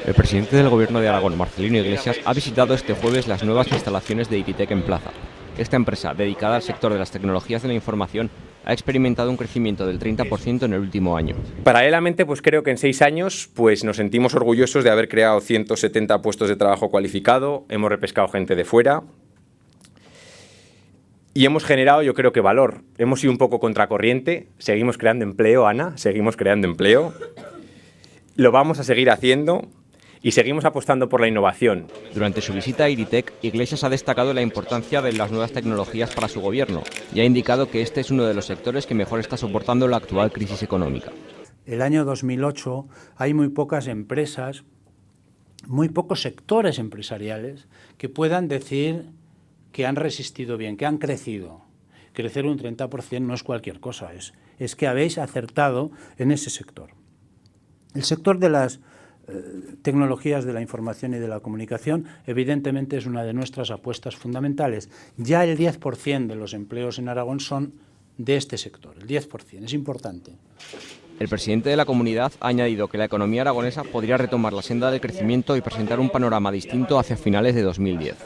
El presidente del Gobierno de Aragón, Marcelino Iglesias, ha visitado este jueves las nuevas instalaciones de Iritec en Plaza. Esta empresa, dedicada al sector de las tecnologías de la información, ha experimentado un crecimiento del 30% en el último año. Paralelamente, creo que en 6 años nos sentimos orgullosos de haber creado 170 puestos de trabajo cualificado, hemos repescado gente de fuera y hemos generado, yo creo que valor. Hemos ido un poco contracorriente, seguimos creando empleo, Ana, seguimos creando empleo, lo vamos a seguir haciendo. Y seguimos apostando por la innovación. Durante su visita a Iritec, Iglesias ha destacado la importancia de las nuevas tecnologías para su gobierno y ha indicado que este es uno de los sectores que mejor está soportando la actual crisis económica. El año 2008 hay muy pocas empresas, muy pocos sectores empresariales que puedan decir que han resistido bien, que han crecido. Crecer un 30% no es cualquier cosa, es que habéis acertado en ese sector. El sector de las tecnologías de la información y de la comunicación, evidentemente es una de nuestras apuestas fundamentales. Ya el 10% de los empleos en Aragón son de este sector, el 10%, es importante. El presidente de la comunidad ha añadido que la economía aragonesa podría retomar la senda del crecimiento y presentar un panorama distinto hacia finales de 2010.